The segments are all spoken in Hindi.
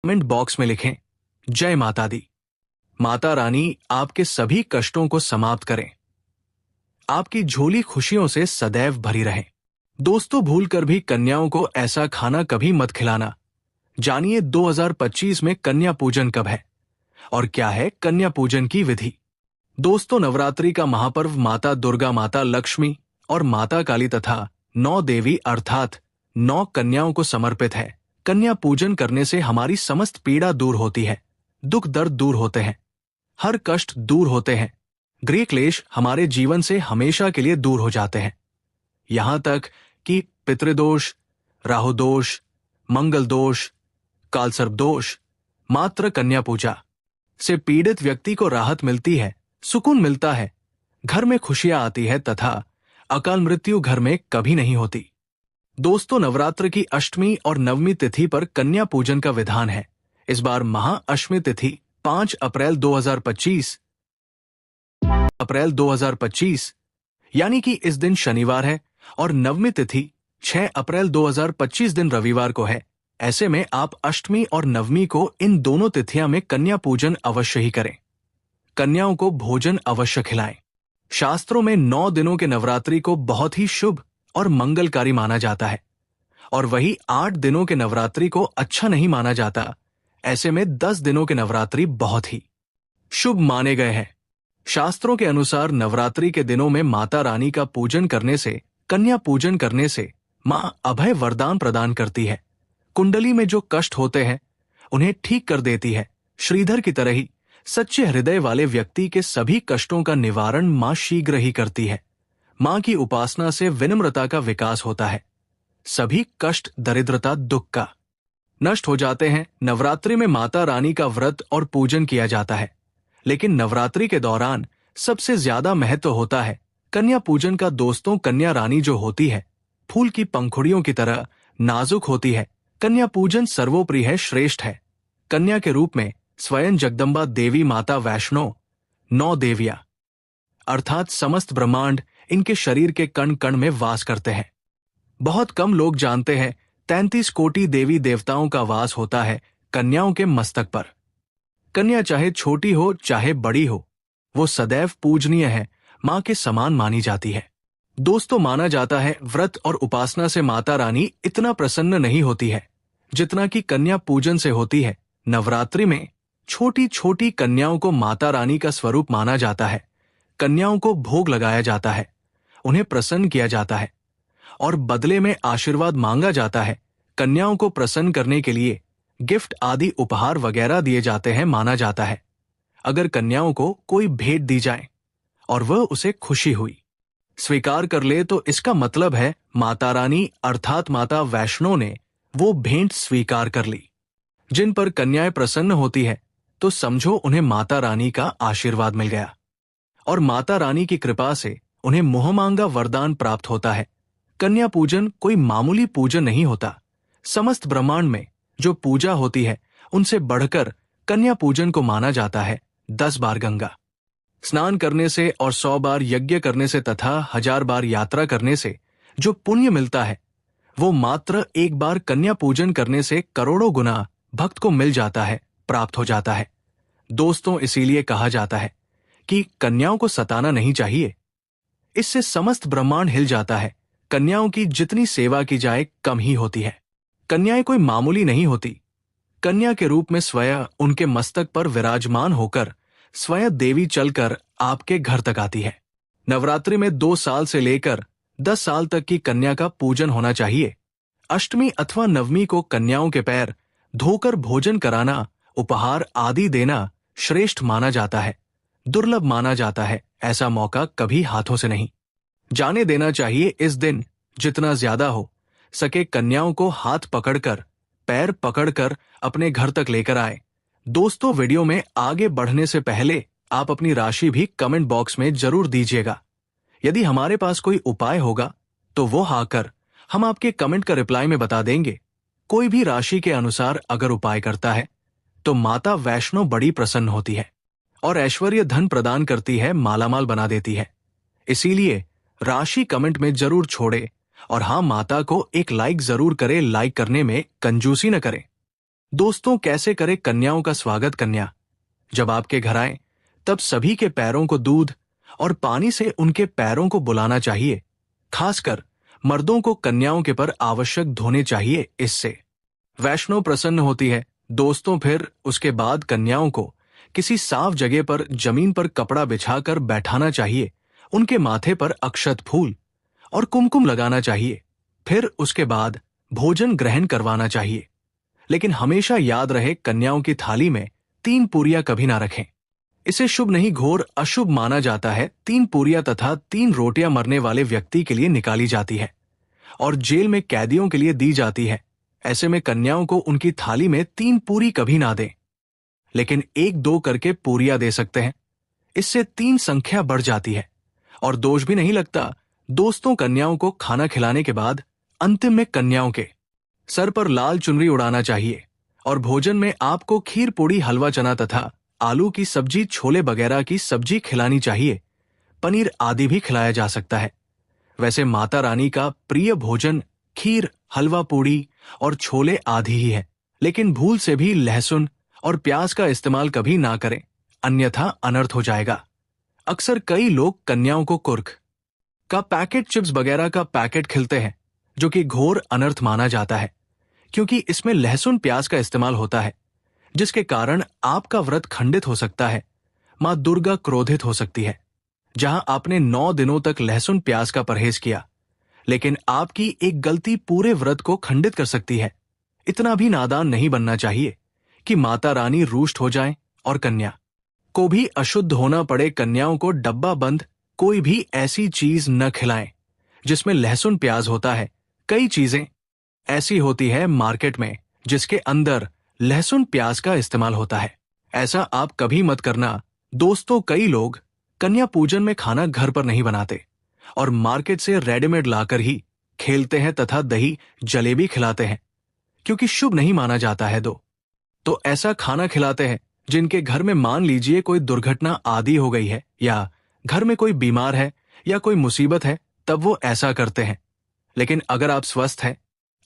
कमेंट बॉक्स में लिखें जय माता दी। माता रानी आपके सभी कष्टों को समाप्त करें, आपकी झोली खुशियों से सदैव भरी रहे। दोस्तों, भूलकर भी कन्याओं को ऐसा खाना कभी मत खिलाना। जानिए 2025 में कन्या पूजन कब है और क्या है कन्या पूजन की विधि। दोस्तों, नवरात्रि का महापर्व माता दुर्गा, माता लक्ष्मी और माता काली तथा 9 देवी अर्थात 9 कन्याओं को समर्पित है। कन्या पूजन करने से हमारी समस्त पीड़ा दूर होती है, दुख दर्द दूर होते हैं, हर कष्ट दूर होते हैं, गृह क्लेश हमारे जीवन से हमेशा के लिए दूर हो जाते हैं। यहां तक कि पितृदोष, राहु दोष, मंगल दोष, कालसर्प दोष, मात्र कन्या पूजा से पीड़ित व्यक्ति को राहत मिलती है, सुकून मिलता है, घर में खुशियां आती है तथा अकाल मृत्यु घर में कभी नहीं होती। दोस्तों, नवरात्र की अष्टमी और नवमी तिथि पर कन्या पूजन का विधान है। इस बार महाअष्टमी तिथि 5 अप्रैल 2025 यानी कि इस दिन शनिवार है और नवमी तिथि 6 अप्रैल 2025 दिन रविवार को है। ऐसे में आप अष्टमी और नवमी को इन दोनों तिथियां में कन्या पूजन अवश्य ही करें। कन्याओं को भोजन अवश्य खिलाएं। शास्त्रों में 9 दिनों के नवरात्रि को बहुत ही शुभ और मंगलकारी माना जाता है और वही 8 दिनों के नवरात्रि को अच्छा नहीं माना जाता। ऐसे में 10 दिनों के नवरात्रि बहुत ही शुभ माने गए हैं। शास्त्रों के अनुसार नवरात्रि के दिनों में माता रानी का पूजन करने से, कन्या पूजन करने से मां अभय वरदान प्रदान करती है। कुंडली में जो कष्ट होते हैं उन्हें ठीक कर देती है। श्रीधर की तरह ही सच्चे हृदय वाले व्यक्ति के सभी कष्टों का निवारण मां शीघ्र ही करती है। मां की उपासना से विनम्रता का विकास होता है, सभी कष्ट, दरिद्रता, दुख का नष्ट हो जाते हैं। नवरात्रि में माता रानी का व्रत और पूजन किया जाता है, लेकिन नवरात्रि के दौरान सबसे ज्यादा महत्व होता है कन्या पूजन का। दोस्तों, कन्या रानी जो होती है फूल की पंखुड़ियों की तरह नाजुक होती है। कन्या पूजन सर्वोपरि है, श्रेष्ठ है। कन्या के रूप में स्वयं जगदम्बा देवी, माता वैष्णो, 9 देवियां अर्थात समस्त ब्रह्मांड इनके शरीर के कण कण में वास करते हैं। बहुत कम लोग जानते हैं 33 कोटि देवी देवताओं का वास होता है कन्याओं के मस्तक पर। कन्या चाहे छोटी हो चाहे बड़ी हो, वो सदैव पूजनीय है, मां के समान मानी जाती है। दोस्तों, माना जाता है व्रत और उपासना से माता रानी इतना प्रसन्न नहीं होती है जितना कि कन्या पूजन से होती है। नवरात्रि में छोटी छोटी कन्याओं को माता रानी का स्वरूप माना जाता है। कन्याओं को भोग लगाया जाता है, उन्हें प्रसन्न किया जाता है और बदले में आशीर्वाद मांगा जाता है। कन्याओं को प्रसन्न करने के लिए गिफ्ट आदि उपहार वगैरह दिए जाते हैं। माना जाता है अगर कन्याओं को कोई भेंट दी जाए और वह उसे खुशी हुई, स्वीकार कर ले, तो इसका मतलब है माता रानी अर्थात माता वैष्णो ने वो भेंट स्वीकार कर ली। जिन पर कन्याएं प्रसन्न होती है तो समझो उन्हें माता रानी का आशीर्वाद मिल गया और माता रानी की कृपा से उन्हें मोहमांगा वरदान प्राप्त होता है। कन्या पूजन कोई मामूली पूजन नहीं होता। समस्त ब्रह्मांड में जो पूजा होती है उनसे बढ़कर कन्या पूजन को माना जाता है। 10 बार गंगा स्नान करने से और 100 बार यज्ञ करने से तथा 1000 बार यात्रा करने से जो पुण्य मिलता है वो मात्र एक बार कन्या पूजन करने से करोड़ों गुना भक्त को मिल जाता है, प्राप्त हो जाता है। दोस्तों, इसीलिए कहा जाता है कि कन्याओं को सताना नहीं चाहिए, इससे समस्त ब्रह्मांड हिल जाता है। कन्याओं की जितनी सेवा की जाए कम ही होती है। कन्याएं कोई मामूली नहीं होती। कन्या के रूप में स्वयं उनके मस्तक पर विराजमान होकर स्वयं देवी चलकर आपके घर तक आती है। नवरात्रि में 2 साल से लेकर 10 साल तक की कन्या का पूजन होना चाहिए। अष्टमी अथवा नवमी को कन्याओं के पैर धोकर भोजन कराना, उपहार आदि देना श्रेष्ठ माना जाता है, दुर्लभ माना जाता है। ऐसा मौका कभी हाथों से नहीं जाने देना चाहिए। इस दिन जितना ज्यादा हो सके कन्याओं को हाथ पकड़कर, पैर पकड़कर अपने घर तक लेकर आए। दोस्तों, वीडियो में आगे बढ़ने से पहले आप अपनी राशि भी कमेंट बॉक्स में जरूर दीजिएगा। यदि हमारे पास कोई उपाय होगा तो वो आकर हम आपके कमेंट का रिप्लाई में बता देंगे। कोई भी राशि के अनुसार अगर उपाय करता है तो माता वैष्णो बड़ी प्रसन्न होती है और ऐश्वर्य धन प्रदान करती है, मालामाल बना देती है। इसीलिए राशि कमेंट में जरूर छोड़े और हाँ, माता को एक लाइक जरूर करे। लाइक करने में कंजूसी न करें। दोस्तों, कैसे करे कन्याओं का स्वागत? कन्या जब आपके घर आए तब सभी के पैरों को दूध और पानी से उनके पैरों को बुलाना चाहिए। खासकर मर्दों को कन्याओं के पर आवश्यक धोने चाहिए। इससे वैष्णो प्रसन्न होती है। दोस्तों, फिर उसके बाद कन्याओं को किसी साफ जगह पर जमीन पर कपड़ा बिछाकर बैठाना चाहिए। उनके माथे पर अक्षत फूल और कुमकुम लगाना चाहिए। फिर उसके बाद भोजन ग्रहण करवाना चाहिए। लेकिन हमेशा याद रहे, कन्याओं की थाली में 3 पूरियां कभी ना रखें। इसे शुभ नहीं, घोर अशुभ माना जाता है। 3 पूरियां तथा 3 रोटियां मरने वाले व्यक्ति के लिए निकाली जाती है और जेल में कैदियों के लिए दी जाती है। ऐसे में कन्याओं को उनकी थाली में 3 पूरी कभी ना दें, लेकिन 1-2 करके पूरियां दे सकते हैं। इससे 3 संख्या बढ़ जाती है और दोष भी नहीं लगता। दोस्तों, कन्याओं को खाना खिलाने के बाद अंतिम में कन्याओं के सर पर लाल चुनरी उड़ाना चाहिए और भोजन में आपको खीर, पूड़ी, हलवा, चना तथा आलू की सब्जी, छोले वगैरह की सब्जी खिलानी चाहिए। पनीर आदि भी खिलाया जा सकता है। वैसे माता रानी का प्रिय भोजन खीर, हलवा, पूड़ी और छोले आदि ही है, लेकिन भूल से भी लहसुन और प्याज का इस्तेमाल कभी ना करें, अन्यथा अनर्थ हो जाएगा। अक्सर कई लोग कन्याओं को कुर्क का पैकेट, चिप्स वगैरह का पैकेट खिलते हैं, जो कि घोर अनर्थ माना जाता है, क्योंकि इसमें लहसुन प्याज का इस्तेमाल होता है, जिसके कारण आपका व्रत खंडित हो सकता है। मां दुर्गा क्रोधित हो सकती है। जहां आपने 9 दिनों तक लहसुन प्याज का परहेज किया, लेकिन आपकी एक गलती पूरे व्रत को खंडित कर सकती है। इतना भी नादान नहीं बनना चाहिए कि माता रानी रुष्ट हो जाएं और कन्या को भी अशुद्ध होना पड़े। कन्याओं को डब्बा बंद कोई भी ऐसी चीज न खिलाएं जिसमें लहसुन प्याज होता है। कई चीजें ऐसी होती है मार्केट में जिसके अंदर लहसुन प्याज का इस्तेमाल होता है। ऐसा आप कभी मत करना। दोस्तों, कई लोग कन्या पूजन में खाना घर पर नहीं बनाते और मार्केट से रेडीमेड लाकर ही खेलते हैं तथा दही जलेबी खिलाते हैं, क्योंकि शुभ नहीं माना जाता है। तो ऐसा खाना खिलाते हैं जिनके घर में मान लीजिए कोई दुर्घटना आदि हो गई है या घर में कोई बीमार है या कोई मुसीबत है, तब वो ऐसा करते हैं। लेकिन अगर आप स्वस्थ हैं,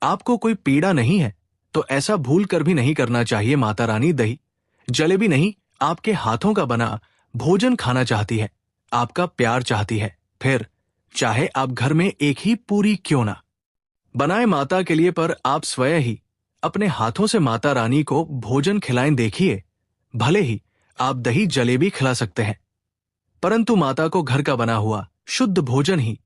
आपको कोई पीड़ा नहीं है, तो ऐसा भूल कर भी नहीं करना चाहिए। माता रानी दही जलेबी नहीं, आपके हाथों का बना भोजन खाना चाहती है, आपका प्यार चाहती है। फिर चाहे आप घर में एक ही पूरी क्यों ना बनाए माता के लिए, पर आप स्वयं ही अपने हाथों से माता रानी को भोजन खिलाएं। देखिए, भले ही आप दही जलेबी खिला सकते हैं, परंतु माता को घर का बना हुआ शुद्ध भोजन ही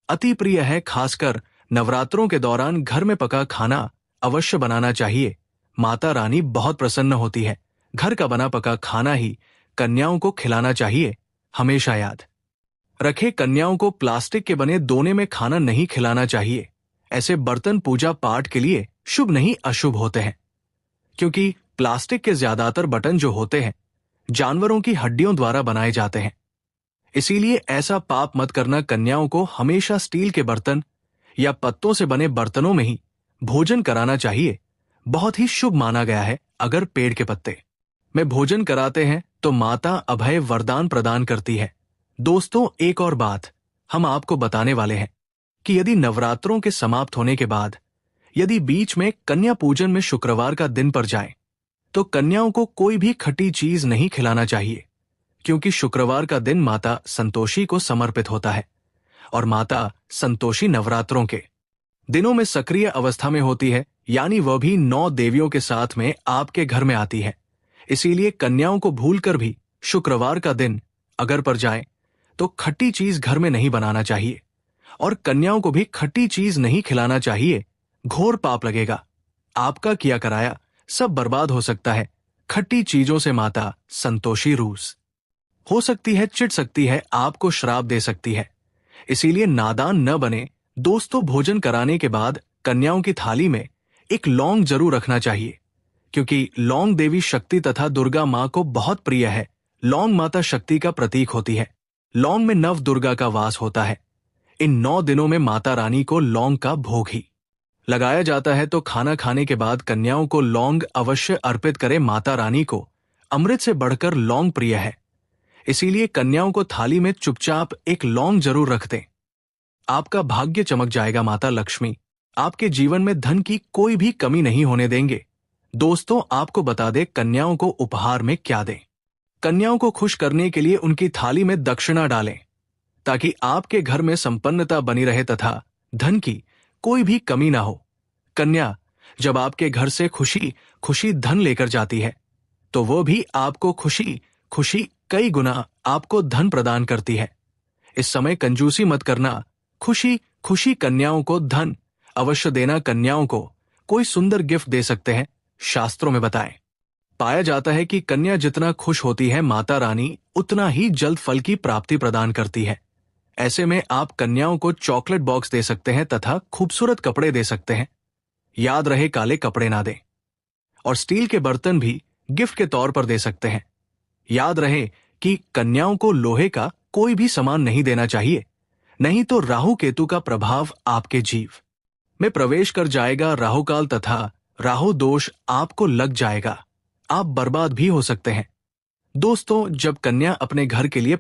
अति प्रिय है। खासकर नवरात्रों के दौरान घर में पका खाना अवश्य बनाना चाहिए। माता रानी बहुत प्रसन्न होती है। घर का बना पका खाना ही कन्याओं को खिलाना चाहिए। हमेशा याद रखें, कन्याओं को प्लास्टिक के बने दोने में खाना नहीं खिलाना चाहिए। ऐसे बर्तन पूजा पाठ के लिए शुभ नहीं, अशुभ होते हैं, क्योंकि प्लास्टिक के ज्यादातर बटन जो होते हैं जानवरों की हड्डियों द्वारा बनाए जाते हैं। इसीलिए ऐसा पाप मत करना। कन्याओं को हमेशा स्टील के बर्तन या पत्तों से बने बर्तनों में ही भोजन कराना चाहिए। बहुत ही शुभ माना गया है। अगर पेड़ के पत्ते में भोजन कराते हैं तो माता अभय वरदान प्रदान करती है। दोस्तों, एक और बात हम आपको बताने वाले हैं कि यदि नवरात्रों के समाप्त होने के बाद यदि बीच में कन्या पूजन में शुक्रवार का दिन पड़ जाए, तो कन्याओं को कोई भी खट्टी चीज नहीं खिलाना चाहिए, क्योंकि शुक्रवार का दिन माता संतोषी को समर्पित होता है और माता संतोषी नवरात्रों के दिनों में सक्रिय अवस्था में होती है, यानी वह भी 9 देवियों के साथ में आपके घर में आती है। इसीलिए कन्याओं को भूलकर भी शुक्रवार का दिन अगर पड़ जाए तो खट्टी चीज घर में नहीं बनाना चाहिए और कन्याओं को भी खट्टी चीज नहीं खिलाना चाहिए। घोर पाप लगेगा। आपका किया कराया सब बर्बाद हो सकता है। खट्टी चीजों से माता संतोषी रूस हो सकती है, चिढ़ सकती है, आपको श्राप दे सकती है। इसीलिए नादान न बने। दोस्तों, भोजन कराने के बाद कन्याओं की थाली में एक लौंग जरूर रखना चाहिए, क्योंकि लौंग देवी शक्ति तथा दुर्गा मां को बहुत प्रिय है। लौंग माता शक्ति का प्रतीक होती है। लौंग में नव दुर्गा का वास होता है। इन 9 दिनों में माता रानी को लौंग का भोग ही लगाया जाता है। तो खाना खाने के बाद कन्याओं को लौंग अवश्य अर्पित करें। माता रानी को अमृत से बढ़कर लौंग प्रिय है। इसीलिए कन्याओं को थाली में चुपचाप एक लौंग जरूर रख दें। आपका भाग्य चमक जाएगा। माता लक्ष्मी आपके जीवन में धन की कोई भी कमी नहीं होने देंगे। दोस्तों, आपको बता दें कन्याओं को उपहार में क्या दें। कन्याओं को खुश करने के लिए उनकी थाली में दक्षिणा डालें, ताकि आपके घर में संपन्नता बनी रहे तथा धन की कोई भी कमी ना हो। कन्या जब आपके घर से खुशी खुशी धन लेकर जाती है, तो वो भी आपको खुशी खुशी कई गुना आपको धन प्रदान करती है। इस समय कंजूसी मत करना। खुशी खुशी कन्याओं को धन अवश्य देना। कन्याओं को कोई सुंदर गिफ्ट दे सकते हैं। शास्त्रों में बताएं, पाया जाता है कि कन्या जितना खुश होती है, माता रानी उतना ही जल्द फल की प्राप्ति प्रदान करती है। ऐसे में आप कन्याओं को चॉकलेट बॉक्स दे सकते हैं तथा खूबसूरत कपड़े दे सकते हैं। याद रहे, काले कपड़े ना दें। और स्टील के बर्तन भी गिफ्ट के तौर पर दे सकते हैं। याद रहे कि कन्याओं को लोहे का कोई भी सामान नहीं देना चाहिए, नहीं तो राहु केतु का प्रभाव आपके जीव में प्रवेश कर जाएगा। राहुकाल तथा राहु दोष आपको लग जाएगा। आप बर्बाद भी हो सकते हैं। दोस्तों, जब कन्या अपने घर के लिए